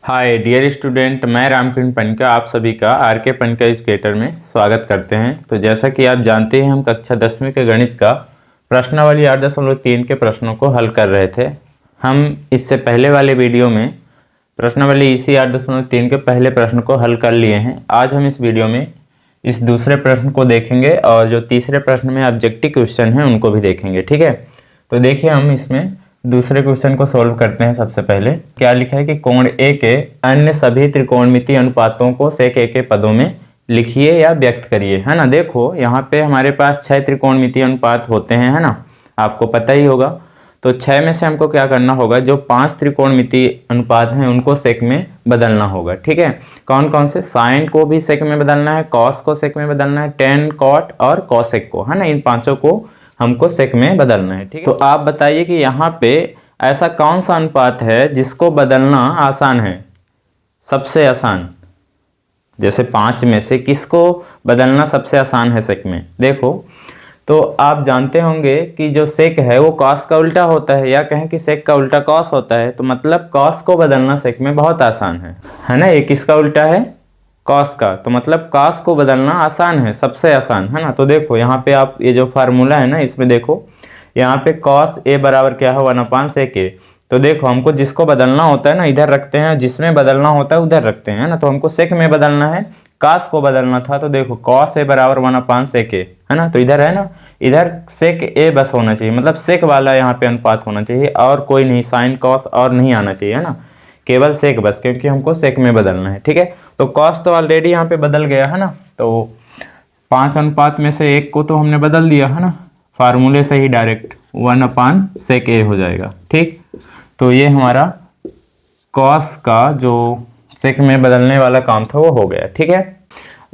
Hi dear student, मैं रामकिरण पनका आप सभी का आर के पनका एजुकेटर में स्वागत करते हैं। तो जैसा कि आप जानते हैं, हम कक्षा 10वीं के गणित का प्रश्नावली 8.3 के प्रश्नों को हल कर रहे थे। हम इससे पहले वाले वीडियो में प्रश्नावली इसी 8.3 के पहले प्रश्न को हल कर लिए हैं। आज हम इस वीडियो में इस दूसरे प्रश्न को देखेंगे और जो तीसरे प्रश्न में ऑब्जेक्टिव क्वेश्चन है उनको भी देखेंगे। ठीक है, तो देखिए हम इसमें दूसरे क्वेश्चन को सोल्व करते हैं। सबसे पहले क्या लिखा है कि कोण ए के अन्य सभी त्रिकोणमितीय अनुपातों को सेक ए के पदों में लिखिए या व्यक्त करिए, है ना। देखो यहाँ पे हमारे पास 6 त्रिकोणमितीय अनुपात होते हैं, है ना, आपको पता ही होगा। तो 6 में से हमको क्या करना होगा, जो 5 त्रिकोणमितीय अनुपात हैं उनको सेक में बदलना होगा। ठीक है, कौन कौन से? साइन को भी सेक में बदलना है, कॉस को सेक में बदलना है, टेन, कॉट और कॉसेक को, है ना। इन पांचों को हमको सेक में बदलना है। ठीक है, तो आप बताइए कि यहाँ पे ऐसा कौन सा अनुपात है जिसको बदलना आसान है, सबसे आसान। जैसे 5 में से किसको बदलना सबसे आसान है सेक में? देखो, तो आप जानते होंगे कि जो सेक है वो कॉस का उल्टा होता है, या कहें कि सेक का उल्टा कॉस होता है। तो मतलब कॉस को बदलना सेक में बहुत आसान है ना। ये किसका उल्टा है? कॉस का। तो मतलब कॉस को बदलना आसान है, सबसे आसान, है ना। तो देखो यहाँ पे आप ये जो फार्मूला है ना, इसमें देखो यहाँ पे कॉस ए बराबर क्या है, 1/sec a। तो देखो हमको जिसको बदलना होता है ना इधर रखते हैं, जिसमें बदलना होता है उधर रखते हैं, है ना। तो हमको सेक में बदलना है, कॉस को बदलना था। तो देखो कॉस ए बराबर 1/sec a, है ना। तो इधर है ना, इधर सेक ए बस होना चाहिए, मतलब सेक वाला यहाँ पे अनुपात होना चाहिए और कोई नहीं, साइन कॉस और नहीं आना चाहिए, है ना, केवल सेक बस, क्योंकि हमको सेक में बदलना है। ठीक है, तो कॉस तो ऑलरेडी यहाँ पे बदल गया, है ना। तो 5 अनुपात में से एक को तो हमने बदल दिया, है ना, फार्मूले से ही डायरेक्ट 1/sec a हो जाएगा। ठीक, तो ये हमारा कॉस का जो सेक में बदलने वाला काम था वो हो गया। ठीक है,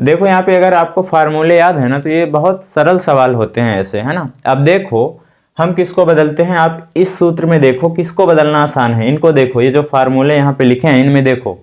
देखो यहाँ पे अगर आपको फार्मूले याद है ना, तो ये बहुत सरल सवाल होते हैं ऐसे, है ना। अब देखो हम किसको बदलते हैं, आप इस सूत्र में देखो किसको बदलना आसान है। इनको देखो, ये जो फार्मूले यहाँ पे लिखे हैं इनमें देखो,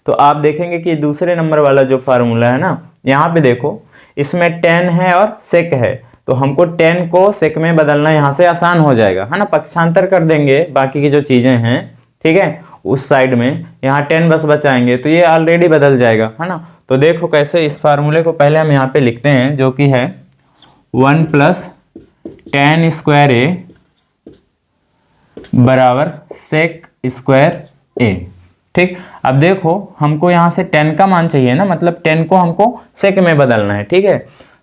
तो आप देखेंगे कि दूसरे नंबर वाला जो फार्मूला है ना, यहाँ पे देखो इसमें टेन है और सेक है। तो हमको टेन को सेक में बदलना यहाँ से आसान हो जाएगा, है ना। पक्षांतर कर देंगे बाकी की जो चीजें हैं, ठीक है, उस साइड में यहाँ टेन बस बचाएंगे तो ये ऑलरेडी बदल जाएगा, है ना। तो देखो कैसे, इस फार्मूले को पहले हम यहाँ पे लिखते हैं, जो कि है 1+tan² a बराबर सेक स्क्वायर a। ठीक, अब देखो हमको यहाँ से 10 का मान चाहिए ना, मतलब 10 को हमको सेक में बदलना है। ठीक है,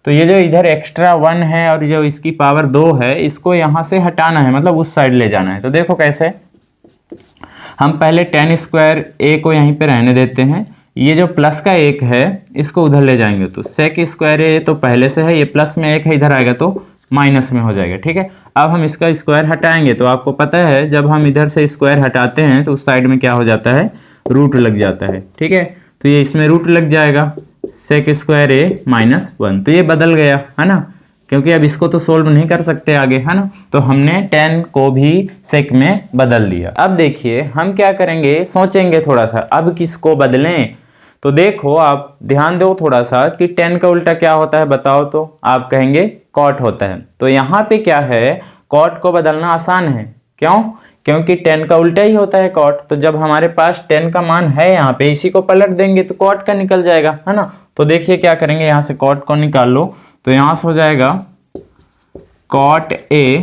तो ये जो इधर एक्स्ट्रा 1 है और जो इसकी पावर 2 है, इसको यहाँ से हटाना है, मतलब उस साइड ले जाना है। तो देखो कैसे, हम पहले tan² a को यहीं पे रहने देते हैं, ये जो प्लस का 1 है इसको उधर ले जाएंगे, तो सेक स्क्वायर a तो पहले से है, ये प्लस में 1 है, इधर आएगा तो माइनस में हो जाएगा। ठीक है, अब हम इसका स्क्वायर हटाएंगे, तो आपको पता है जब हम इधर से स्क्वायर हटाते हैं तो उस साइड में क्या हो जाता है, रूट लग जाता है। ठीक है, तो ये इसमें रूट लग जाएगा, सेक स्क्वायर a -1। तो ये बदल गया, है ना, क्योंकि अब इसको तो सोल्व नहीं कर सकते आगे, है ना। तो हमने 10 को भी सेक में बदल दिया। अब देखिए हम क्या करेंगे, सोचेंगे थोड़ा सा, अब किसको बदलें। तो देखो आप ध्यान दो थोड़ा सा कि 10 का उल्टा क्या होता है बताओ, तो आप कहेंगे कॉट होता है। तो यहाँ पे क्या है, कॉट को बदलना आसान है। क्यों? क्योंकि 10 का उल्टा ही होता है कॉट। तो जब हमारे पास 10 का मान है यहाँ पे, इसी को पलट देंगे तो कॉट का निकल जाएगा, है ना। तो देखिए क्या करेंगे, यहाँ से कॉट को निकाल लो, तो यहाँ से हो जाएगा कॉट a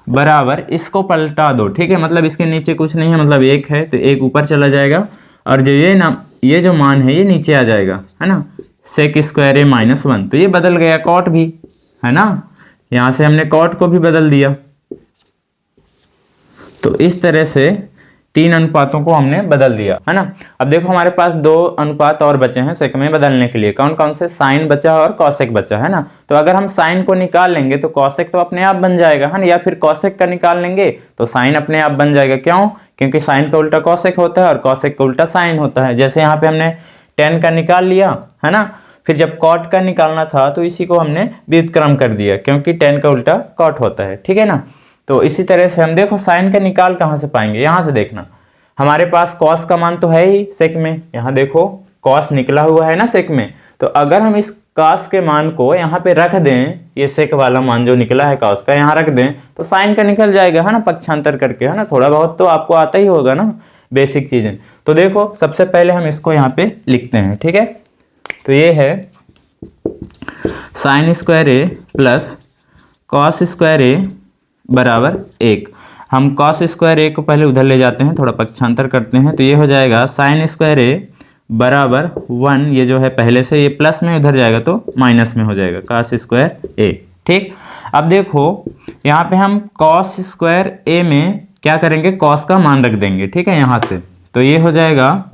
बराबर, इसको पलटा दो, ठीक है, मतलब इसके नीचे कुछ नहीं है, मतलब 1 है तो 1 ऊपर चला जाएगा, और जो ये जो मान है ये नीचे आ जाएगा, है ना, सेक स्क्वायर a -1। तो ये बदल गया कॉट भी, है ना, यहाँ से हमने कॉट को भी बदल दिया। तो इस तरह से 3 अनुपातों को हमने बदल दिया, है ना। अब देखो हमारे पास 2 अनुपात और बचे हैं सेक में बदलने के लिए। कौन कौन से? साइन बचा और कॉसेक बचा, है ना। तो अगर हम साइन को निकाल लेंगे तो कॉसेक तो अपने आप बन जाएगा, है ना, या फिर कॉसेक का निकाल लेंगे तो साइन अपने आप बन जाएगा। क्यों? क्योंकि साइन का उल्टा कॉसेक होता है और कॉसेक का उल्टा साइन होता है। जैसे यहाँ पे हमने 10 का निकाल लिया, है ना, फिर जब कॉट का निकालना था तो इसी को हमने व्युत्क्रम कर दिया, क्योंकि 10 का उल्टा कॉट होता है। ठीक है ना। तो इसी तरह से हम देखो साइन का निकाल कहाँ से पाएंगे, यहाँ से देखना, हमारे पास कॉस का मान तो है ही सेक में, यहाँ देखो कॉस निकला हुआ है ना सेक में। तो अगर हम इस कॉस के मान को यहाँ पे रख दें, ये सेक वाला मान जो निकला है कॉस का यहाँ रख दें, तो साइन का निकल जाएगा, है ना, पक्षांतर करके, है ना। थोड़ा बहुत तो आपको आता ही होगा ना, बेसिक चीज़ें। तो देखो सबसे पहले हम इसको यहाँ पे लिखते हैं, ठीक है। तो ये है साइन स्क्वायर ए प्लस कॉस स्क्वायर ए बराबर 1। हम कॉस स्क्वायर ए को पहले उधर ले जाते हैं, थोड़ा पक्षांतर करते हैं, तो ये हो जाएगा साइन स्क्वायर ए बराबर 1, ये जो है पहले से ये प्लस में उधर जाएगा तो माइनस में हो जाएगा कॉस स्क्वायर ए, ठीक। अब देखो यहाँ पे हम कॉस स्क्वायर ए में क्या करेंगे, कॉस का मान रख देंगे, ठीक है, यहाँ से। तो ये हो जाएगा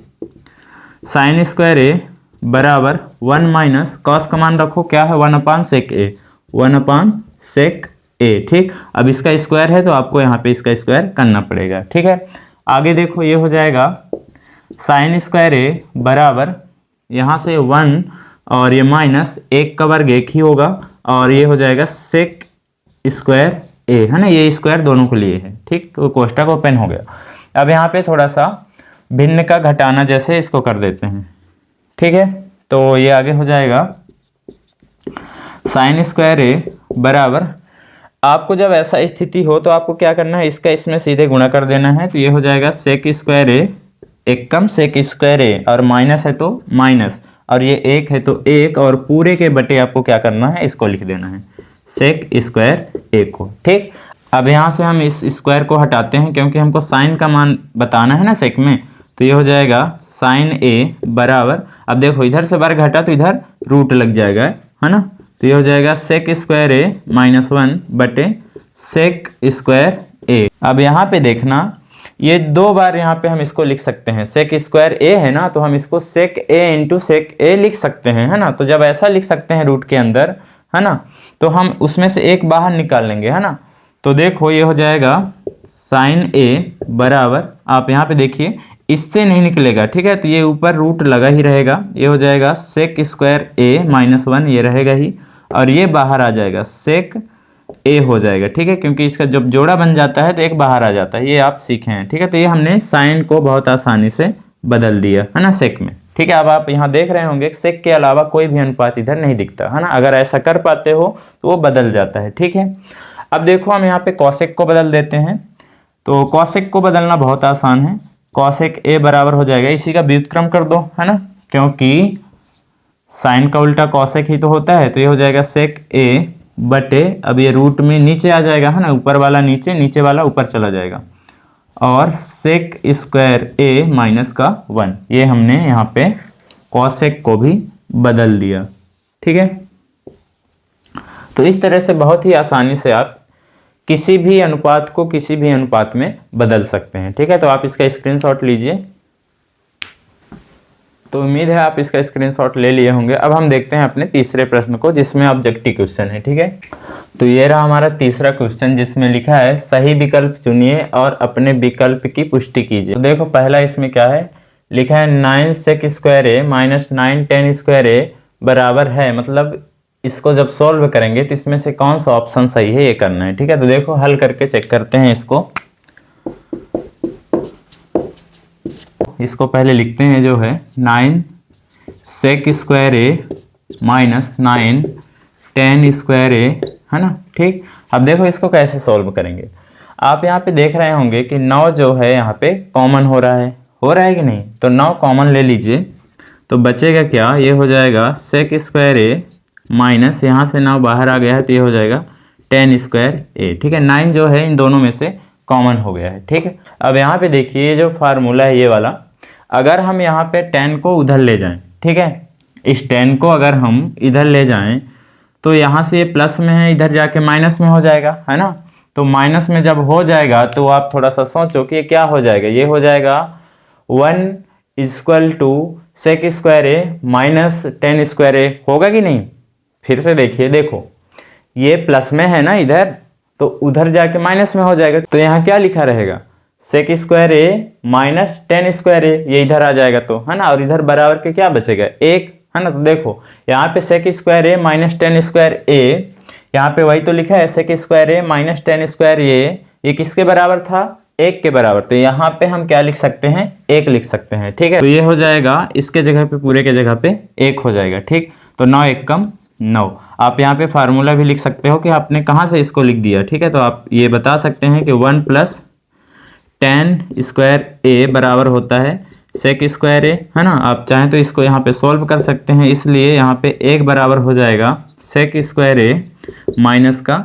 साइन स्क्वायर ए बराबर 1 माइनस कॉस का मान रखो क्या है 1/sec ए, 1/sec ए, ठीक। अब इसका स्क्वायर है तो आपको यहाँ पे इसका स्क्वायर करना पड़ेगा, ठीक है। आगे देखो ये हो जाएगा साइन स्क्वायर ए बराबर यहाँ से 1 और ये माइनस 1 का वर्ग 1 ही होगा और ये हो जाएगा सेक स्क्वायर ए, है ना, ये स्क्वायर दोनों के लिए है, ठीक। तो कोष्टक ओपन हो गया। अब यहाँ पे थोड़ा सा भिन्न का घटाना जैसे इसको कर देते हैं, ठीक है। तो ये आगे हो जाएगा साइन स्क्वायर ए बराबर, आपको जब ऐसा स्थिति हो तो आपको क्या करना है, इसका इसमें सीधे गुणा कर देना है। तो ये हो जाएगा सेक स्क्वायर ए, एक कम सेक स्क्वायर ए और माइनस है तो माइनस और ये 1 है तो 1 और पूरे के बटे आपको क्या करना है, इसको लिख देना है सेक स्क्वायर ए को, ठीक। अब यहाँ से हम इस स्क्वायर को हटाते हैं क्योंकि हमको साइन का मान बताना है ना सेक में। तो ये हो जाएगा साइन ए बराबर, अब देखो इधर से वर्ग घटा तो इधर रूट लग जाएगा, है ना। तो ये हो जाएगा सेक स्क्वायर ए -1 बटे सेक स्क्वायर ए। अब यहाँ पे देखना ये 2 बार यहाँ पे हम इसको लिख सकते हैं, सेक स्क्वायर ए है ना, तो हम इसको सेक ए इंटू सेक ए लिख सकते हैं, है ना। तो जब ऐसा लिख सकते हैं रूट के अंदर, है ना, तो हम उसमें से एक बाहर निकाल लेंगे, है ना। तो देखो ये हो जाएगा साइन ए बराबर, आप यहाँ पे देखिए इससे नहीं निकलेगा, ठीक है। तो ये ऊपर रूट लगा ही रहेगा, ये हो जाएगा सेक स्क्वायर ए -1, ये रहेगा ही और ये बाहर आ जाएगा सेक ए हो जाएगा, ठीक है, क्योंकि इसका जब जोड़ा बन जाता है तो एक बाहर आ जाता है, ये आप सीखे हैं, ठीक है। तो ये हमने साइन को बहुत आसानी से बदल दिया, है ना, सेक में, ठीक है। अब आप यहाँ देख रहे होंगे सेक के अलावा कोई भी अनुपात इधर नहीं दिखता, है ना। अगर ऐसा कर पाते हो तो वो बदल जाता है, ठीक है। अब देखो हम यहाँ पे कॉसेक को बदल देते हैं। तो कॉसेक को बदलना बहुत आसान है, कॉसेक ए बराबर हो जाएगा, इसी का व्युत्क्रम कर दो, है ना, क्योंकि साइन का उल्टा कॉसेक ही तो होता है। तो ये हो जाएगा सेक ए बटे, अब ये रूट में नीचे आ जाएगा, है ना, ऊपर वाला नीचे, नीचे वाला ऊपर चला जाएगा और सेक स्क्वायर ए -1, ये हमने यहाँ पे कॉसेक को भी बदल दिया, ठीक है। तो इस तरह से बहुत ही आसानी से आप किसी भी अनुपात को किसी भी अनुपात में बदल सकते हैं, ठीक है। तो आप इसका स्क्रीनशॉट लीजिए। तो उम्मीद है आप इसका स्क्रीनशॉट ले लिए होंगे। अब हम देखते हैं अपने तीसरे प्रश्न को जिसमें ऑब्जेक्टिव क्वेश्चन है, ठीक है। तो ये रहा हमारा तीसरा क्वेश्चन जिसमें लिखा है सही विकल्प चुनिए और अपने विकल्प की पुष्टि कीजिए। तो देखो पहला इसमें क्या है, लिखा है 9 सेक स्क्वायर ए -9 tan स्क्वायर ए बराबर है, मतलब इसको जब सॉल्व करेंगे तो इसमें से कौन सा ऑप्शन सही है ये करना है, ठीक है। तो देखो हल करके चेक करते हैं इसको पहले लिखते हैं जो है 9 सेक स्क्वायर ए -9 tan स्क्वायर ए, है ना, ठीक। अब देखो इसको कैसे सॉल्व करेंगे। आप यहाँ पे देख रहे होंगे कि 9 जो है यहाँ पे कॉमन हो रहा है कि नहीं। तो 9 कॉमन ले लीजिए तो बचेगा क्या, ये हो जाएगा सेक स्क्वायर ए माइनस, यहाँ से 9 बाहर आ गया है तो ये हो जाएगा tan स्क्वायर ए, ठीक है। 9 जो है इन दोनों में से कॉमन हो गया है, ठीक है। अब यहाँ पे देखिए ये जो फार्मूला है ये वाला, अगर हम यहाँ पे tan को उधर ले जाएं, ठीक है, इस tan को अगर हम इधर ले जाएं तो यहाँ से ये प्लस में है, इधर जाके माइनस में हो जाएगा, है ना। तो माइनस में जब हो जाएगा तो आप थोड़ा सा सोचो कि ये क्या हो जाएगा, ये हो जाएगा 1 = सेक स्क्वायर ए -tan स्क्वायर ए, होगा कि नहीं। फिर से देखिए, देखो ये प्लस में है ना इधर, तो उधर जाके माइनस में हो जाएगा। तो यहाँ क्या लिखा रहेगा, सेक स्क्वायर ए -tan स्क्वायर ए, ये इधर आ जाएगा तो, है ना, और इधर बराबर के क्या बचेगा 1, है ना। तो देखो यहाँ पे सेक स्क्वायर ए -tan स्क्वायर ए, यहाँ पे वही तो लिखा है सेक स्क्वायर ए -tan स्क्वायर ए, ये किसके बराबर था, 1 के बराबर। तो यहाँ पे हम क्या लिख सकते हैं, 1 लिख सकते हैं, ठीक है। तो ये हो जाएगा इसके जगह पे, पूरे के जगह पे 1 हो जाएगा, ठीक। तो 9 1 कम 9। आप यहाँ पे फार्मूला भी लिख सकते हो कि आपने कहाँ से इसको लिख दिया, ठीक है। तो आप ये बता सकते हैं कि 1 + टेन स्क्वायर ए बराबर होता है सेक स्क्वायर ए, है ना। आप चाहें तो इसको यहाँ पे सॉल्व कर सकते हैं, इसलिए यहाँ पे एक बराबर हो जाएगा सेक स्क्वायर ए माइनस का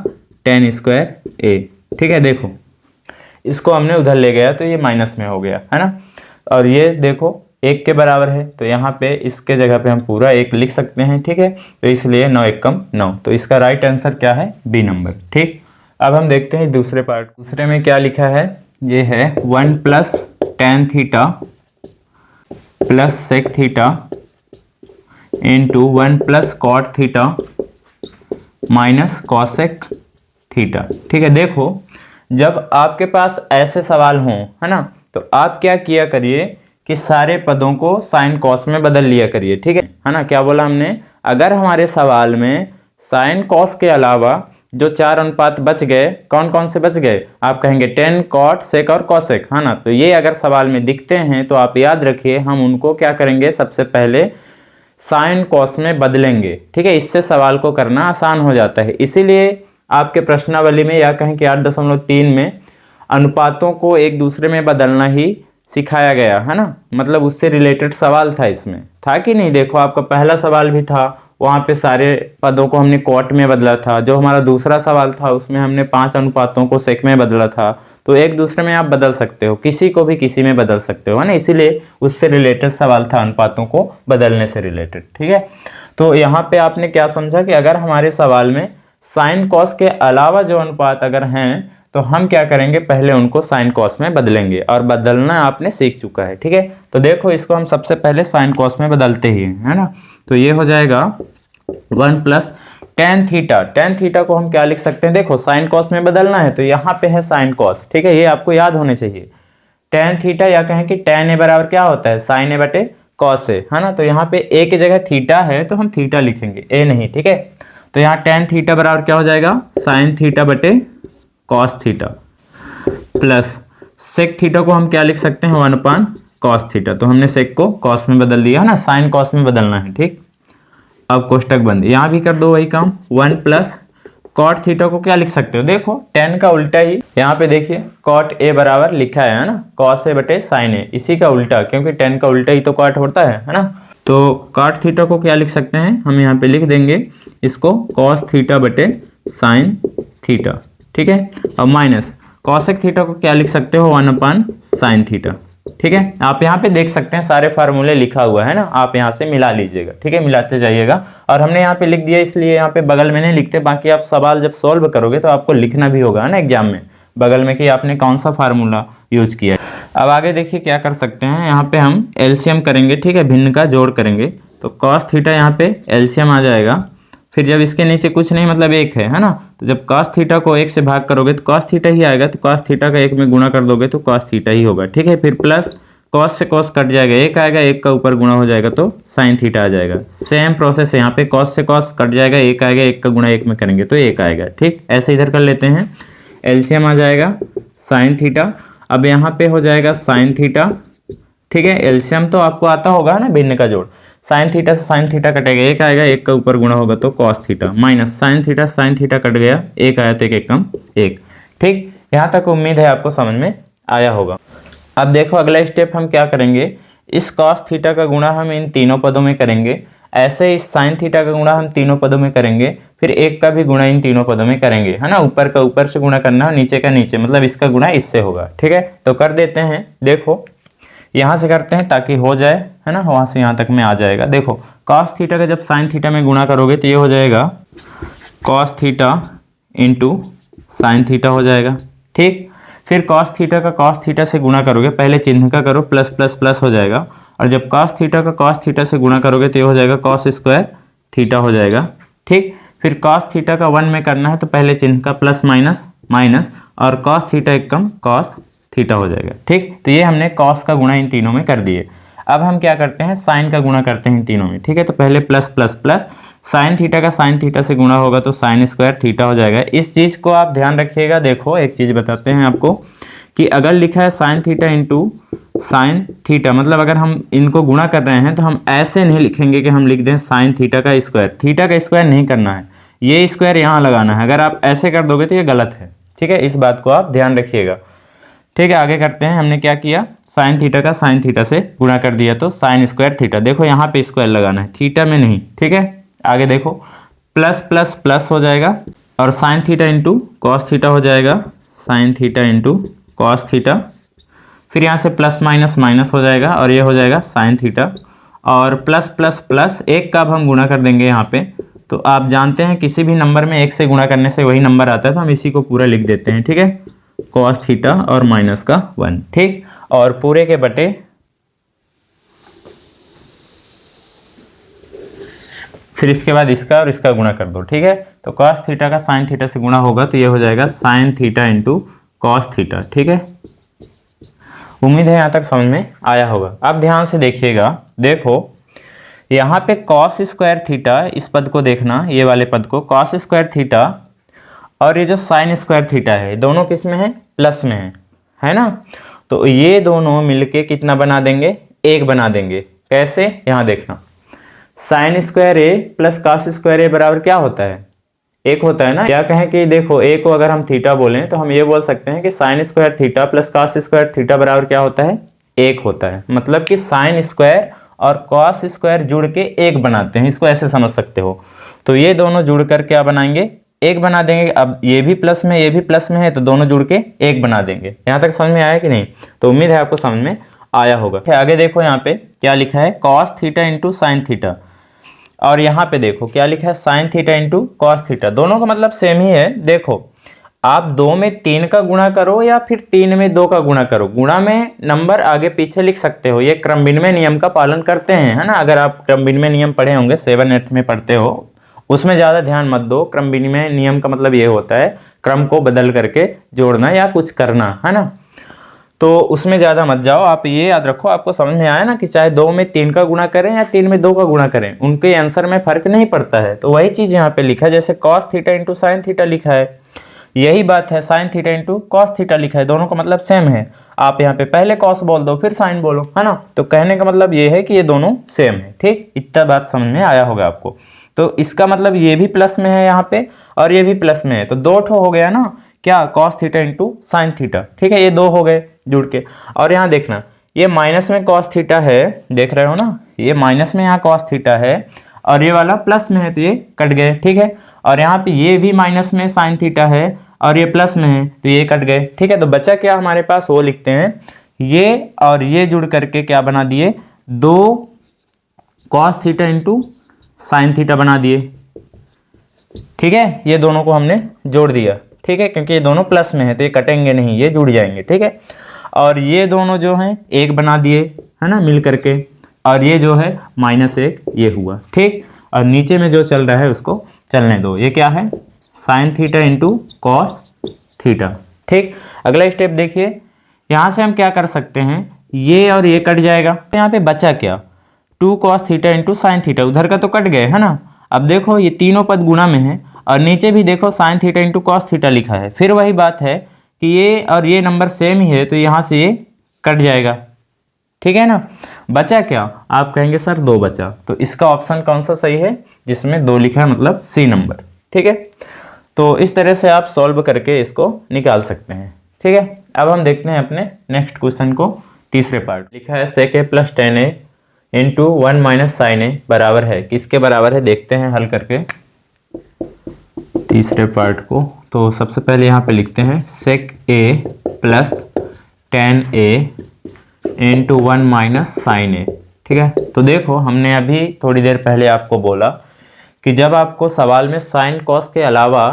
टेन स्क्वायर ए। ठीक है, देखो इसको हमने उधर ले गया तो ये माइनस में हो गया, है ना। और ये देखो एक के बराबर है, तो यहाँ पे इसके जगह पे हम पूरा एक लिख सकते हैं। ठीक है, तो इसलिए 9 एकम 9, तो इसका राइट आंसर क्या है, बी नंबर। ठीक, अब हम देखते हैं दूसरे पार्ट। दूसरे में क्या लिखा है, ये है 1 plus tan theta plus sec theta into 1 plus cot theta minus cosec theta. ठीक है, देखो जब आपके पास ऐसे सवाल हों, है ना, तो आप क्या किया करिए कि सारे पदों को साइन कॉस में बदल लिया करिए। ठीक है ना। क्या बोला हमने, अगर हमारे सवाल में साइन कॉस के अलावा जो 4 अनुपात बच गए, कौन कौन से बच गए, आप कहेंगे टेन कॉट सेक और कॉसेक, है ना। तो ये अगर सवाल में दिखते हैं तो आप याद रखिए हम उनको क्या करेंगे, सबसे पहले साइन कॉस में बदलेंगे। ठीक है, इससे सवाल को करना आसान हो जाता है। इसीलिए आपके प्रश्नावली में या कहें कि 8.3 में अनुपातों को एक दूसरे में बदलना ही सिखाया गया, है ना। मतलब उससे रिलेटेड सवाल था, इसमें था कि नहीं। देखो आपका पहला सवाल भी था, वहाँ पे सारे पदों को हमने कॉट में बदला था। जो हमारा दूसरा सवाल था उसमें हमने 5 अनुपातों को सेक में बदला था। तो एक दूसरे में आप बदल सकते हो, किसी को भी किसी में बदल सकते हो, है ना। इसीलिए उससे रिलेटेड सवाल था, अनुपातों को बदलने से रिलेटेड। ठीक है, तो यहाँ पे आपने क्या समझा कि अगर हमारे सवाल में साइन कॉस के अलावा जो अनुपात अगर हैं तो हम क्या करेंगे, पहले उनको साइन कॉस में बदलेंगे, और बदलना आपने सीख चुका है। ठीक है, तो देखो इसको हम सबसे पहले साइन कॉस में बदलते ही, है ना। तो ये हो जाएगा 1 plus tan theta. Tan theta को हम क्या लिख सकते हैं, देखो साइन कॉस में बदलना है तो यहाँ पे है साइन कॉस। ठीक है, ये आपको याद होने चाहिए। टेन थीटा या कहें कि टेन ए बराबर क्या होता है, साइन ए बटे कॉस ए, है ना। तो यहाँ पे ए की जगह थीटा है तो हम थीटा लिखेंगे, ए नहीं। ठीक है, तो यहाँ टेन थीटा बराबर क्या हो जाएगा, साइन थीटा बटे cos theta plus sec theta को हम क्या लिख सकते हैं, 1 अपान कॉस थीटा। तो हमने सेक को कॉस में बदल दिया, है ना, साइन कॉस में बदलना है। ठीक, अब कोष्टक बंद, यहाँ भी कर दो वही काम। 1 प्लस कॉट थीटा को क्या लिख सकते हो, देखो टेन का उल्टा ही, यहाँ पे देखिए कॉट ए बराबर लिखा है ना, कॉस ए बटे साइन ए, इसी का उल्टा, क्योंकि टेन का उल्टा ही तो कॉट होता है ना। तो कॉट थीटा को क्या लिख सकते हैं, हम यहाँ पे लिख देंगे इसको कॉस थीटा बटे साइन थीटा। ठीक है, अब माइनस कॉसेक थीटा को क्या लिख सकते हो, 1 अपान साइन थीटा। ठीक है, आप यहाँ पे देख सकते हैं सारे फार्मूले लिखा हुआ है ना, आप यहाँ से मिला लीजिएगा। ठीक है, मिलाते जाइएगा। और हमने यहाँ पे लिख दिया इसलिए यहाँ पे बगल में नहीं लिखते, बाकी आप सवाल जब सॉल्व करोगे तो आपको लिखना भी होगा ना एग्जाम में बगल में कि आपने कौन सा फार्मूला यूज किया है। अब आगे देखिए क्या कर सकते हैं, यहाँ पे हम एलसीएम करेंगे। ठीक है, भिन्न का जोड़ करेंगे, तो कॉस थीटा यहाँ पे एलसीएम आ जाएगा। फिर जब इसके नीचे कुछ नहीं मतलब एक है ना, तो जब cos थीटा को 1 से भाग करोगे तो cos थीटा ही आएगा, तो cos थीटा का 1 में गुणा कर दोगे तो cos थीटा ही होगा। ठीक है, फिर प्लस cos से cos कट जाएगा, 1 आएगा, 1 का ऊपर गुणा हो जाएगा तो sin थीटा आ जाएगा। सेम प्रोसेस है, यहाँ पे cos से cos कट जाएगा, 1 आएगा, 1 का गुणा 1 में करेंगे तो 1 आएगा। ठीक, ऐसे इधर कर लेते हैं, एलसीएम आ जाएगा sin थीटा। अब यहाँ पे हो जाएगा sin थीटा। ठीक है, एलसीएम तो आपको आता होगा ना, भिन्न का जोड़, साइन थीटा से साइन थीटा कटेगा, 1 आएगा, 1 का ऊपर गुणा होगा तो cos theta, minus sine theta cut गया, 1 आया तो 1 एकम 1। ठीक, यहाँ तक उम्मीद है आपको समझ में आया होगा। अब देखो अगला स्टेप हम क्या करेंगे, इस कॉस थीटा का गुणा हम इन तीनों पदों में करेंगे, ऐसे इस साइन थीटा का गुणा हम तीनों पदों में करेंगे, फिर 1 का भी गुणा इन तीनों पदों में करेंगे, है ना। ऊपर का ऊपर से गुणा करना, नीचे का नीचे, मतलब इसका गुणा इससे होगा। ठीक है, तो कर देते हैं, देखो यहाँ से करते हैं ताकि हो जाए, है ना, वहां से यहाँ तक में आ जाएगा। देखो कॉस थीटा का जब साइन थीटा में गुणा करोगे तो ये हो जाएगा cos theta into sine theta हो जाएगा। ठीक, फिर कॉस थीटा का कॉस थीटा से गुणा करोगे, पहले चिन्ह का करो, प्लस प्लस प्लस हो जाएगा, और जब कॉस थीटा का कॉस थीटा से गुणा करोगे तो ये हो जाएगा कॉस स्क्वायर थीटा हो जाएगा। ठीक, फिर कॉस थीटा का 1 में करना है तो पहले चिन्ह का प्लस माइनस माइनस, और कॉस थीटा एकम कॉस थीटा हो जाएगा। ठीक, तो ये हमने कॉस का गुणा इन तीनों में कर दिए। अब हम क्या करते हैं, साइन का गुणा करते हैं इन तीनों में। ठीक है, तो पहले plus plus plus, sine theta का साइन थीटा से गुणा होगा तो साइन स्क्वायर थीटा हो जाएगा। इस चीज़ को आप ध्यान रखिएगा। देखो एक चीज़ बताते हैं आपको कि अगर लिखा है sine theta into sine theta, मतलब अगर हम इनको गुणा कर रहे हैं तो हम ऐसे नहीं लिखेंगे कि हम लिख दें साइन थीटा का स्क्वायर। थीटा का स्क्वायर नहीं करना है, ये स्क्वायर यहाँ लगाना है। अगर आप ऐसे कर दोगे तो ये गलत है। ठीक है, इस बात को आप ध्यान रखिएगा। ठीक है, आगे करते हैं। हमने क्या किया, साइन थीटा का साइन थीटा से गुणा कर दिया, तो साइन स्क्वायर थीटा, देखो यहाँ पे स्क्वायर लगाना है, थीटा में नहीं। ठीक है, आगे देखो प्लस प्लस प्लस हो जाएगा और sine theta into cos theta हो जाएगा, sine theta into cos theta, फिर यहाँ से प्लस माइनस माइनस हो जाएगा और ये हो जाएगा साइन थीटा, और प्लस प्लस प्लस एक का अब हम गुणा कर देंगे यहाँ पे। तो आप जानते हैं किसी भी नंबर में एक से गुणा करने से वही नंबर आता है, तो हम इसी को पूरा लिख देते हैं। ठीक है, कॉस थीटा और माइनस का 1। ठीक, और पूरे के बटे फिर इसके बाद इसका और इसका गुणा कर दो। ठीक है, तो कॉस थीटा का साइन थीटा से गुणा होगा तो ये हो जाएगा sine theta into cos theta. ठीक है, उम्मीद है यहाँ तक समझ में आया होगा। अब ध्यान से देखिएगा, देखो यहाँ पे कॉस स्क्वायर थीटा, इस पद को देखना, ये वाले पद को, कॉस स्क्वायर थीटा और ये जो साइन स्क्वायर थीटा है, दोनों किस में है, प्लस में है ना। तो ये दोनों मिलके कितना बना देंगे, एक बना देंगे। कैसे, यहाँ देखना, साइन स्क्वायर ए प्लस कॉस स्क्वायर ए बराबर क्या होता है, एक होता है ना। या कहें कि देखो ए को अगर हम थीटा बोलें तो हम ये बोल सकते हैं कि sine square theta plus cos square theta बराबर क्या होता है, एक होता है। मतलब कि साइन स्क्वायर और कॉस स्क्वायर जुड़ के एक बनाते हैं, इसको ऐसे समझ सकते हो। तो ये दोनों जुड़ कर क्या बनाएंगे, एक बना देंगे। अब ये भी प्लस में ये भी प्लस में है तो दोनों जुड़ के एक बना देंगे। यहाँ तक समझ में आया कि नहीं, तो उम्मीद है आपको समझ में आया होगा। आगे देखो यहाँ पे क्या लिखा है, cos theta into sine theta, और यहाँ पे देखो क्या लिखा है, sine theta into cos theta. दोनों का मतलब सेम ही है। देखो आप 2 में 3 का गुणा करो या फिर 3 में 2 का गुणा करो, गुणा में नंबर आगे पीछे लिख सकते हो। ये क्रम विनिमय नियम का पालन करते हैं, है ना। अगर आप क्रम विनिमय नियम पढ़े होंगे, 7-8 में पढ़ते हो, उसमें ज़्यादा ध्यान मत दो। क्रम विनिमय नियम का मतलब ये होता है क्रम को बदल करके जोड़ना या कुछ करना, है ना। तो उसमें ज़्यादा मत जाओ, आप ये याद रखो, आपको समझ में आया ना कि चाहे 2 में 3 का गुणा करें या 3 में 2 का गुणा करें, उनके आंसर में फर्क नहीं पड़ता है। तो वही चीज़ यहाँ पे लिखा है, जैसे cos theta into sine theta लिखा है, यही बात है, sine theta into cos theta लिखा है, दोनों का मतलब सेम है। आप यहाँ पे पहले कॉस बोल दो फिर साइन बोलो, है ना। तो कहने का मतलब ये है कि ये दोनों सेम है। ठीक, इतना बात समझ में आया होगा आपको। तो इसका मतलब ये भी प्लस में है यहाँ पे और ये भी प्लस में है, तो 2 ठो हो गया ना, क्या, cos theta into sine theta. ठीक है, ये 2 हो गए जुड़ के। और यहाँ देखना, ये माइनस में कॉस थीटा है, देख रहे हो ना, ये माइनस में यहाँ कॉस थीटा है और ये वाला प्लस में है, तो ये कट गए। ठीक है, और यहाँ पे ये भी माइनस में साइन थीटा है और ये प्लस में है, तो ये कट गए। ठीक है, तो बचा क्या हमारे पास, वो लिखते हैं, ये और ये जुड़ करके क्या बना दिए, 2 cos theta into sine theta बना दिए। ठीक है, ये दोनों को हमने जोड़ दिया। ठीक है, क्योंकि ये दोनों प्लस में है तो ये कटेंगे नहीं, ये जुड़ जाएंगे। ठीक है, और ये दोनों जो हैं एक बना दिए, है ना, मिल करके, और ये जो है -1 ये हुआ। ठीक, और नीचे में जो चल रहा है उसको चलने दो। ये क्या है, sine theta into cos theta. ठीक, अगला स्टेप देखिए, यहाँ से हम क्या कर सकते हैं, ये और ये कट जाएगा, तो यहाँ पे बचा क्या, 2 cos theta into sine theta, उधर का तो कट गए, है ना। अब देखो ये तीनों पद गुणा में है और नीचे भी देखो sine theta into cos theta लिखा है। फिर वही बात है कि ये और ये नंबर सेम ही है, तो यहाँ से ये कट जाएगा। ठीक है ना, बचा क्या, आप कहेंगे सर 2 बचा, तो इसका ऑप्शन कौन सा सही है, जिसमें 2 लिखा है, मतलब सी नंबर। ठीक है, तो इस तरह से आप सॉल्व करके इसको निकाल सकते हैं। ठीक है, अब हम देखते हैं अपने नेक्स्ट क्वेश्चन को, तीसरे पार्ट। लिखा है sec a plus 10a into 1 minus sine A बराबर है, किसके बराबर है, देखते हैं हल करके तीसरे पार्ट को। तो सबसे पहले यहाँ पे लिखते हैं sec a plus 10a into 1 minus sine A. ठीक है, तो देखो हमने अभी थोड़ी देर पहले आपको बोला कि जब आपको सवाल में साइन कॉस के अलावा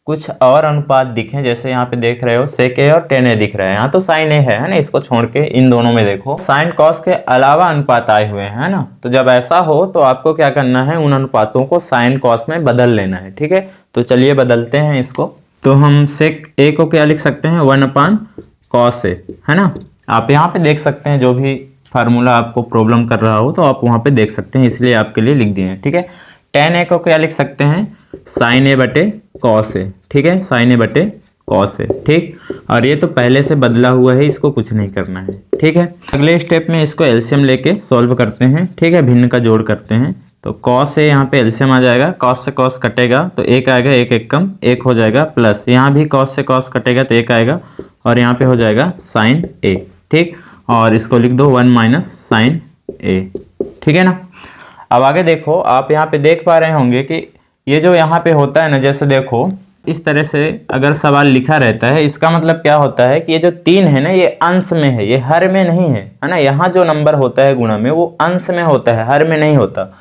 कुछ और अनुपात दिखें, जैसे यहाँ पे देख रहे हो sec a और 10a दिख रहा है, यहाँ तो साइन ए है ना, इसको छोड़ के इन दोनों में देखो साइन कॉस के अलावा अनुपात आए हुए हैं, है ना। तो जब ऐसा हो तो आपको क्या करना है, उन अनुपातों को साइन कॉस में बदल लेना है। ठीक है, तो चलिए बदलते हैं इसको। तो हम sec a को क्या लिख सकते हैं, 1/cos a, है ना। आप यहाँ पे देख सकते हैं, जो भी फार्मूला आपको प्रॉब्लम कर रहा हो तो आप वहाँ पे देख सकते हैं, इसलिए आपके लिए लिख दिए हैं। ठीक है, tan a को क्या लिख सकते हैं, sin a बटे cos a। ठीक है, sin a बटे cos a। ठीक, और ये तो पहले से बदला हुआ है, इसको कुछ नहीं करना है। ठीक है, अगले स्टेप में इसको एलसीएम लेके सॉल्व करते हैं। ठीक है, भिन्न का जोड़ करते हैं, तो cos a यहाँ पे एलसीएम आ जाएगा, cos से cos कटेगा तो 1 आएगा, 1 1 कम 1 हो जाएगा, प्लस यहाँ भी cos से cos कटेगा तो 1 आएगा और यहाँ पे हो जाएगा साइन ए, ठीक। और इसको लिख दो 1 माइनस साइन ए, ठीक है ना। अब आगे देखो, आप यहाँ पे देख पा रहे होंगे कि ये जो यहाँ पे होता है ना, जैसे देखो इस तरह से अगर सवाल लिखा रहता है, इसका मतलब क्या होता है कि ये जो 3 है ना, ये अंश में है, ये हर में नहीं है, है ना। यहाँ जो नंबर होता है गुणा में, वो अंश में होता है, हर में नहीं होता।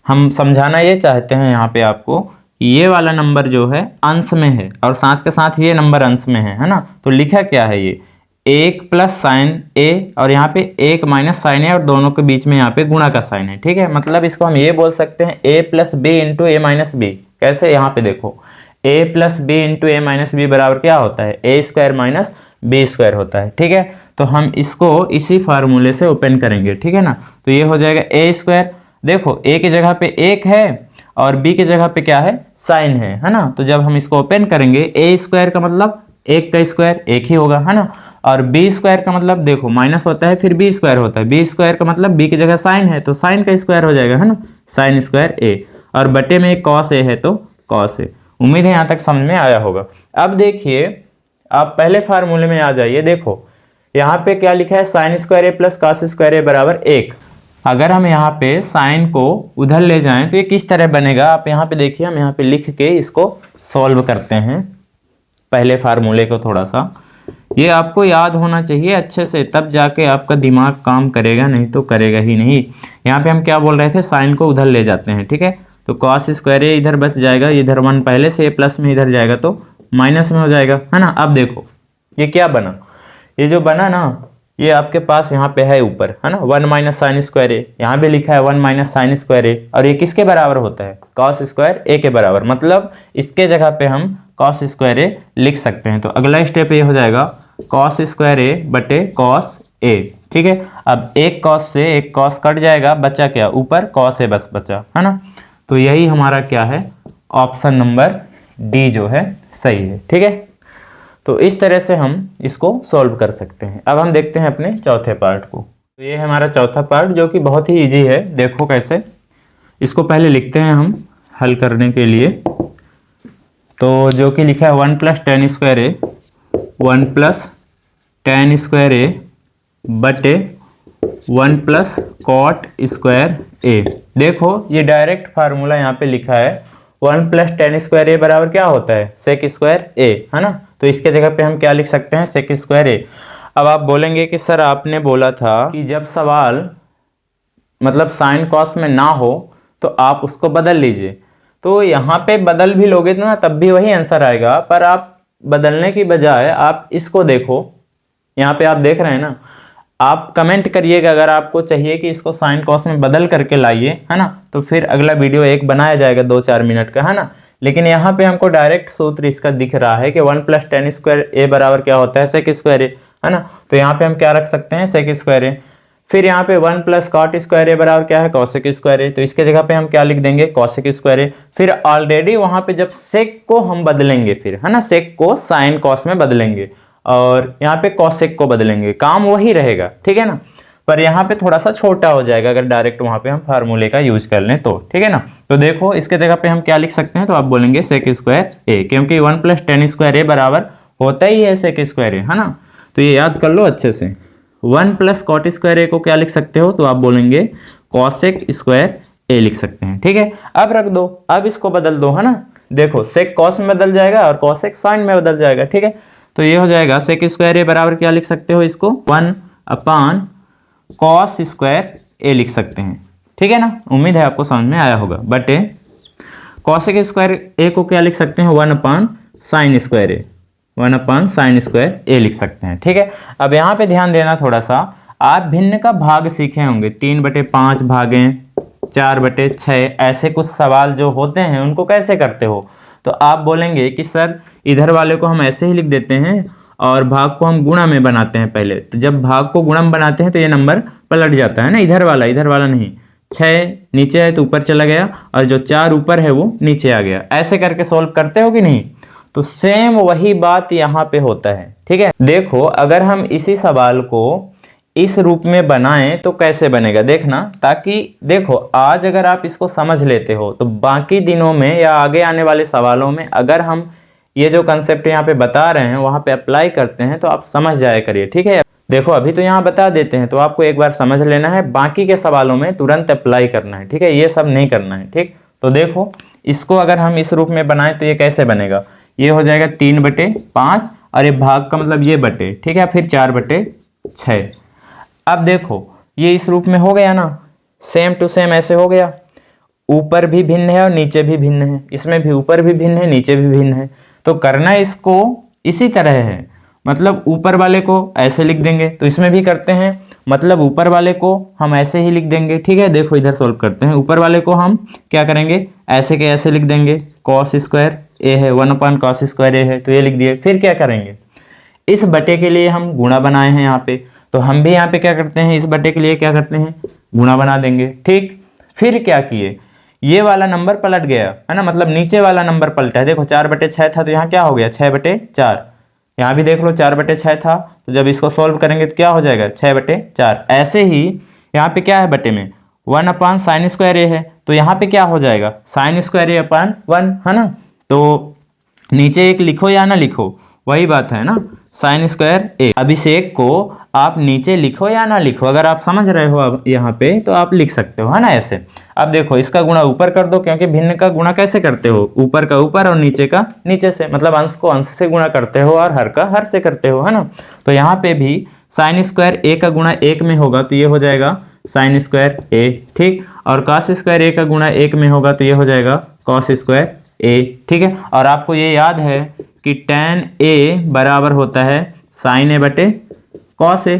हम समझाना ये चाहते हैं यहाँ पे आपको कि ये वाला नंबर जो है अंश में है और साथ के साथ ये नंबर अंश में है ना। तो लिखा क्या है, ये 1 प्लस साइन ए और यहाँ पे 1 माइनस साइन ए और दोनों के बीच में यहाँ पे गुणा का साइन है, ठीक है। मतलब इसको हम ये बोल सकते हैं a plus B into A minus B. कैसे, यहाँ पे देखो a plus B into A minus B बराबर क्या होता है, A square minus B square होता है, ठीक है। तो हम इसको इसी फार्मूले से ओपन करेंगे, ठीक है ना। तो ये हो जाएगा ए स्क्वायर, देखो ए की जगह पे 1 है और बी की जगह पे क्या है, साइन है ना। तो जब हम इसको ओपन करेंगे, ए स्क्वायर का मतलब 1 का स्क्वायर 1 ही होगा, है ना। और बी स्क्वायर का मतलब देखो माइनस होता है फिर बी स्क्वायर होता है, बी स्क्वायर का मतलब बी की जगह साइन है तो साइन का स्क्वायर हो जाएगा, है ना, साइन स्क्वायर ए। और बटे में एक कॉस ए है तो कॉस ए। उम्मीद है यहाँ तक समझ में आया होगा। अब देखिए, आप पहले फार्मूले में आ जाइए। देखो यहाँ पे क्या लिखा है, साइन स्क्वायर ए प्लस कॉस स्क्वायर ए बराबर 1। अगर हम यहाँ पे साइन को उधर ले जाएं तो ये किस तरह बनेगा, आप यहाँ पे देखिए। हम यहाँ पे लिख के इसको सॉल्व करते हैं पहले फार्मूले को। थोड़ा सा ये आपको याद होना चाहिए अच्छे से, तब जाके आपका दिमाग काम करेगा, नहीं तो करेगा ही नहीं। यहाँ पे हम क्या बोल रहे थे, साइन को उधर ले जाते हैं, ठीक है। तो कॉस स्क्वायर ए इधर बच जाएगा, इधर 1 पहले से प्लस में इधर जाएगा तो माइनस में हो जाएगा, है ना। अब देखो ये क्या बना, ये जो बना ना, ये आपके पास यहाँ पे है ऊपर, है ना, 1 माइनस साइन स्क्वायर ए। यहाँ भी लिखा है 1 माइनस साइन स्क्वायर ए, और ये किसके बराबर होता है, कॉस स्क्वायर ए के बराबर। मतलब इसके जगह पे हम कॉस स्क्वायर ए लिख सकते हैं। तो अगला स्टेप ये हो जाएगा कॉस स्क्वायर ए बटे कॉस ए, ठीक है। अब एक कॉस से एक कॉस कट जाएगा, बचा क्या, ऊपर कॉस ए बस बचा, है ना। तो यही हमारा क्या है, ऑप्शन नंबर डी जो है सही है, ठीक है। तो इस तरह से हम इसको सॉल्व कर सकते हैं। अब हम देखते हैं अपने चौथे पार्ट को। तो ये है हमारा चौथा पार्ट जो कि बहुत ही इजी है। देखो कैसे, इसको पहले लिखते हैं हम हल करने के लिए। तो जो कि लिखा है 1 प्लस टेन स्क्वायर ए, 1 प्लस टेन स्क्वायर ए बटे 1 प्लस कॉट स्क्वायर ए। देखो ये डायरेक्ट फार्मूला यहाँ पे लिखा है, 1 प्लस टेन स्क्वायर ए बराबर क्या होता है, सेक स्क्वायर ए, है ना। तो इसके जगह पे हम क्या लिख सकते हैं, सेक स्क्वायर ए। अब आप बोलेंगे कि सर आपने बोला था कि जब सवाल मतलब साइन कॉस में ना हो तो आप उसको बदल लीजिए। तो यहाँ पे बदल भी लोगे तो ना तब भी वही आंसर आएगा, पर आप बदलने की बजाय आप इसको देखो। यहाँ पे आप देख रहे हैं ना, आप कमेंट करिएगा अगर आपको चाहिए कि इसको साइन कॉस में बदल करके लाइए, है ना। तो फिर अगला वीडियो एक बनाया जाएगा 2-4 मिनट का, है ना। लेकिन यहाँ पे हमको डायरेक्ट सूत्र इसका दिख रहा है कि 1 प्लस टेन स्क्वायर ए बराबर क्या होता है, सेक स्क्वायर ए, है ना। तो यहाँ पे हम क्या रख सकते हैं, सेक स्क्वायर ए। फिर यहाँ पे 1 प्लस कॉट स्क्वायर ए बराबर क्या है, कॉसेक स्क्वायर ए। तो इसके जगह पे हम क्या लिख देंगे, कॉसेक स्क्वायर ए। फिर ऑलरेडी वहां पे जब सेक को हम बदलेंगे, फिर है ना, सेक को साइन कॉस में बदलेंगे और यहाँ पे कॉसेक को बदलेंगे, काम वही रहेगा, ठीक है ना। पर यहाँ पे थोड़ा सा छोटा हो जाएगा अगर डायरेक्ट वहां पे हम फार्मूले का यूज कर लें तो, ठीक है ना। तो देखो इसके जगह पे हम क्या लिख सकते हैं, तो आप बोलेंगे सेक स्क्वायर ए, क्योंकि 1 प्लस टेन स्क्वायर ए बराबर होता ही है सेक स्क्वायर ए, है ना। तो ये याद कर लो अच्छे से। 1 प्लस कॉट स्क्वायर ए को क्या लिख सकते हो, तो आप बोलेंगे कॉसेक स्क्वायर ए लिख सकते हैं, ठीक है। अब रख दो, अब इसको बदल दो, है ना। देखो सेक कॉस में बदल जाएगा और कॉसेक साइन में बदल जाएगा, ठीक है। तो ये हो जाएगा सेक स्क्वायर ए बराबर क्या लिख सकते हो, इसको 1 अपान कॉस स्क्वायर ए लिख सकते हैं, ठीक है ना। उम्मीद है आपको समझ में आया होगा। बटे कॉसेक स्क्वायर ए को क्या लिख सकते हैं, 1 अपान साइन स्क्वायर ए, 1 अपान साइन स्क्वायर ए लिख सकते हैं, ठीक है। अब यहाँ पे ध्यान देना थोड़ा सा, आप भिन्न का भाग सीखे होंगे, 3/5 भागें, 4/6, ऐसे कुछ सवाल जो होते हैं उनको कैसे करते हो। तो आप बोलेंगे कि सर इधर वाले को हम ऐसे ही लिख देते हैं और भाग को हम गुणा में बनाते हैं पहले। तो जब भाग को गुणा में बनाते हैं तो ये नंबर पलट जाता है ना, इधर वाला नहीं। 6 नीचे है तो ऊपर चला गया और जो 4 ऊपर है वो नीचे आ गया। ऐसे करके सॉल्व करते हो कि नहीं। तो सेम वही बात यहाँ पे होता है, ठीक है। देखो अगर हम इसी सवाल को इस रूप में बनाएं तो कैसे बनेगा देखना, ताकि देखो आज अगर आप इसको समझ लेते हो तो बाकी दिनों में या आगे आने वाले सवालों में अगर हम ये जो कंसेप्ट यहाँ पे बता रहे हैं वहाँ पे अप्लाई करते हैं तो आप समझ जाया करिए, ठीक है। देखो अभी तो यहाँ बता देते हैं तो आपको एक बार समझ लेना है, बाकी के सवालों में तुरंत अप्लाई करना है, ठीक है, ये सब नहीं करना है, ठीक। तो देखो इसको अगर हम इस रूप में बनाएं तो ये कैसे बनेगा, ये हो जाएगा 3/5 और ये भाग का मतलब ये बटे, ठीक है, फिर 4/6। अब देखो ये इस रूप में हो गया ना, सेम टू सेम ऐसे हो गया, ऊपर भी भिन्न है और नीचे भी भिन्न है, इसमें भी ऊपर भी भिन्न है नीचे भी भिन्न है। तो करना इसको इसी तरह है, मतलब ऊपर वाले को ऐसे लिख देंगे, तो इसमें भी करते हैं, मतलब ऊपर वाले को हम ऐसे ही लिख देंगे, ठीक है। देखो इधर सॉल्व करते हैं, ऊपर वाले को हम क्या करेंगे, ऐसे के ऐसे लिख देंगे, cos स्क्वायर a है 1/cos स्क्वायर a है, तो ये लिख दिए। फिर क्या करेंगे, इस बटे के लिए हम गुणा बनाए हैं यहाँ पे, तो हम भी यहाँ पे क्या करते हैं, इस बटे के लिए क्या करते हैं, गुणा बना देंगे, ठीक। फिर क्या किए, ये वाला नंबर पलट गया है ना, मतलब नीचे वाला नंबर पलटा है। देखो 4/6 था तो यहाँ क्या हो गया 6/4, यहाँ भी देख लो 4/6 था, तो जब इसको सॉल्व करेंगे तो क्या हो जाएगा 6/4। ऐसे ही यहाँ पे क्या है बटे में 1/sin स्क्वायर a है, तो यहाँ पे क्या हो जाएगा sin स्क्वायर a/1 है ना। तो नीचे एक लिखो या ना लिखो वही बात है ना, sin स्क्वायर a। अभिषेक को आप नीचे लिखो या ना लिखो, अगर आप समझ रहे हो अब यहाँ पे तो आप लिख सकते हो, है ना ऐसे। अब देखो इसका गुणा ऊपर कर दो, क्योंकि भिन्न का गुणा कैसे करते हो, ऊपर का ऊपर और नीचे का नीचे से, मतलब अंश को अंश से गुणा करते हो और हर का हर से करते हो, है ना। तो यहाँ पे भी sin स्क्वायर a का गुणा 1 में होगा तो ये हो जाएगा sin स्क्वायर a, ठीक। और cos स्क्वायर a का गुणा 1 में होगा तो ये हो जाएगा cos स्क्वायर a, ठीक है। और आपको ये याद है कि tan a बराबर होता है sin a/cos a,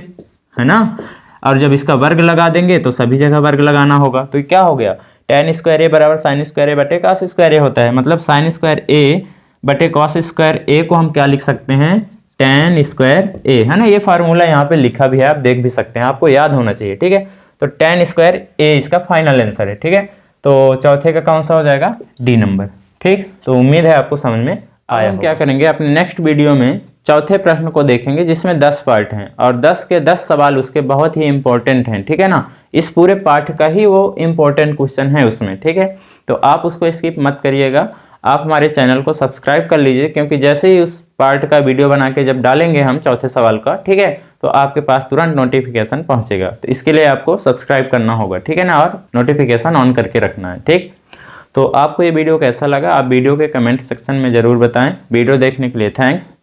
है ना। और जब इसका वर्ग लगा देंगे तो सभी जगह वर्ग लगाना होगा, तो क्या हो गया tan स्क्वायर a बराबर sin square a/cos square a होता है, मतलब sin square a/cos square a को हम क्या लिख सकते हैं, tan स्क्वायर a, है ना। ये फार्मूला यहाँ पे लिखा भी है, आप देख भी सकते हैं, आपको याद होना चाहिए, ठीक है। तो tan स्क्वायर a इसका फाइनल आंसर है, ठीक है। तो चौथे का कौन सा हो जाएगा, डी नंबर, ठीक। तो उम्मीद है आपको समझ में आया। हम क्या करेंगे अपने नेक्स्ट वीडियो में चौथे प्रश्न को देखेंगे, जिसमें 10 पार्ट हैं और 10 के 10 सवाल उसके बहुत ही इंपॉर्टेंट हैं, ठीक है ना। इस पूरे पाठ का ही वो इंपॉर्टेंट क्वेश्चन है उसमें, ठीक है। तो आप उसको स्किप मत करिएगा, आप हमारे चैनल को सब्सक्राइब कर लीजिए, क्योंकि जैसे ही उस पार्ट का वीडियो बना के जब डालेंगे हम चौथे सवाल का, ठीक है, तो आपके पास तुरंत नोटिफिकेशन पहुंचेगा। तो इसके लिए आपको सब्सक्राइब करना होगा, ठीक है ना, और नोटिफिकेशन ऑन करके रखना है, ठीक। तो आपको ये वीडियो कैसा लगा आप वीडियो के कमेंट सेक्शन में ज़रूर बताएं। वीडियो देखने के लिए थैंक्स।